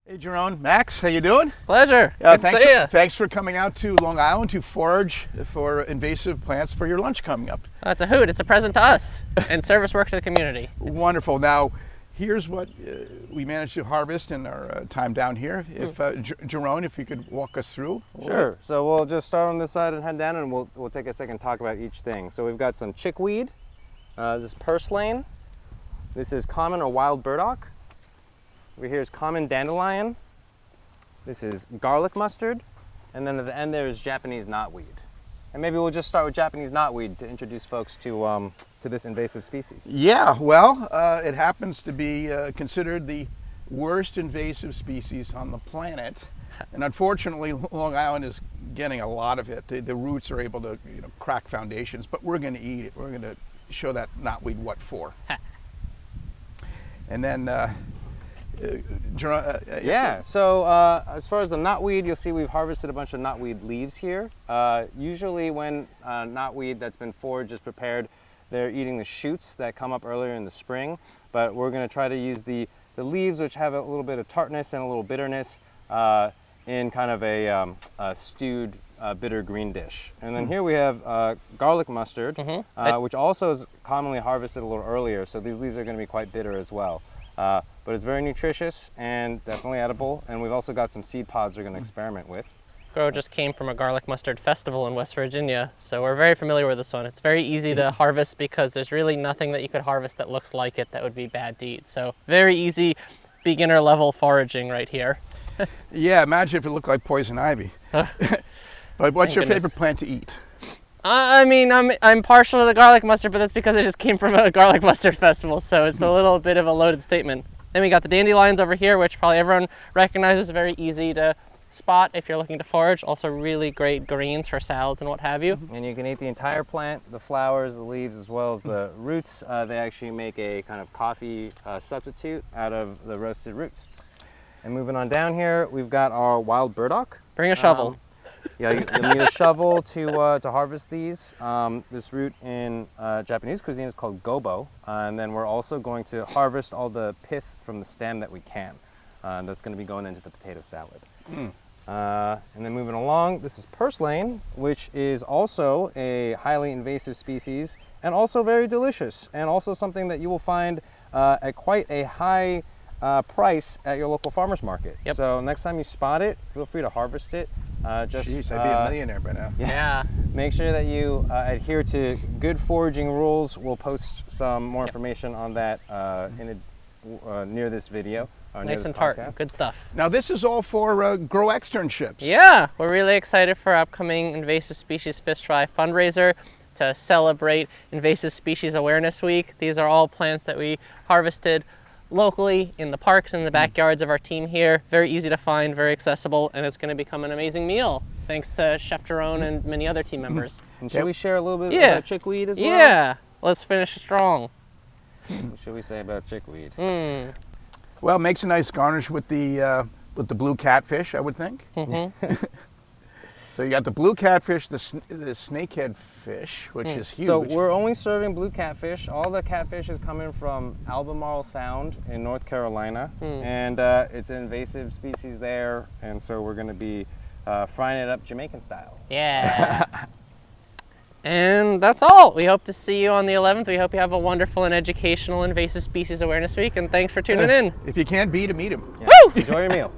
Hey, Jerome, Max, how you doing? Pleasure. Good to see you. Thanks for coming out to Long Island to forage for invasive plants for your lunch coming up. It's a hoot. It's a present to us and service work to the community. Wonderful. Now, here's what we managed to harvest in our time down here. If Jerome, if you could walk us through. Sure. So we'll just start on this side and head down, and we'll take a second and talk about each thing. So we've got some chickweed. This is purslane. This is common or wild burdock. Over here is common dandelion. This is garlic mustard. And then at the end there is Japanese knotweed. And maybe we'll just start with Japanese knotweed to introduce folks to this invasive species. Yeah, well, it happens to be considered the worst invasive species on the planet. And unfortunately, Long Island is getting a lot of it. The roots are able to crack foundations, but we're going to eat it. We're going to show that knotweed what for. And then yeah, so as far as the knotweed, you'll see we've harvested a bunch of knotweed leaves here. Usually when knotweed that's been foraged is prepared, they're eating the shoots that come up earlier in the spring, but we're going to try to use the leaves, which have a little bit of tartness and a little bitterness, in kind of a stewed bitter green dish. And then here we have garlic mustard, which also is commonly harvested a little earlier, so these leaves are going to be quite bitter as well. But it's very nutritious and definitely edible. And we've also got some seed pods we're going to experiment with. Grow just came from a garlic mustard festival in West Virginia, so we're very familiar with this one. It's very easy to harvest because there's really nothing that you could harvest that looks like it that would be bad to eat. So very easy beginner level foraging right here. Yeah, imagine if it looked like poison ivy. But what's your favorite plant to eat? I mean, I'm partial to the garlic mustard, but that's because it just came from a garlic mustard festival, so it's a little bit of a loaded statement. Then we got the dandelions over here, which probably everyone recognizes, very easy to spot if you're looking to forage. Also really great greens for salads and what have you. And you can eat the entire plant, the flowers, the leaves, as well as the roots. They actually make a kind of coffee substitute out of the roasted roots. And moving on down here, we've got our wild burdock. Bring a shovel. Yeah, you'll need a shovel to harvest these. This root in Japanese cuisine is called gobo. And then we're also going to harvest all the pith from the stem that we can. That's going to be going into the potato salad. And then moving along, this is purslane, which is also a highly invasive species and also very delicious, and also something that you will find at quite a high price at your local farmer's market. Yep. So next time you spot it, feel free to harvest it. Jeez, I'd be a millionaire by now. Yeah. Make sure that you adhere to good foraging rules. We'll post some more information on that near this video. Nice and tart. Good stuff. Now this is all for Grow Externships. Yeah, we're really excited for our upcoming Invasive Species Fish Fry fundraiser to celebrate Invasive Species Awareness Week. These are all plants that we harvested locally in the parks and the backyards of our team here. Very easy to find, very accessible, and it's going to become an amazing meal thanks to Chef Jerome and many other team members. And should we share a little bit about chickweed as well? Yeah, let's finish strong. What should we say about chickweed? Well, it makes a nice garnish with the blue catfish, I would think. So you got the blue catfish, the snakehead fish, which is huge. So we're only serving blue catfish. All the catfish is coming from Albemarle Sound in North Carolina, and it's an invasive species there, and so we're going to be frying it up Jamaican style. Yeah. And that's all. We hope to see you on the 11th. We hope you have a wonderful and educational Invasive Species Awareness Week, and thanks for tuning in. If you can't beat him, eat him. Yeah. Woo! Enjoy your meal.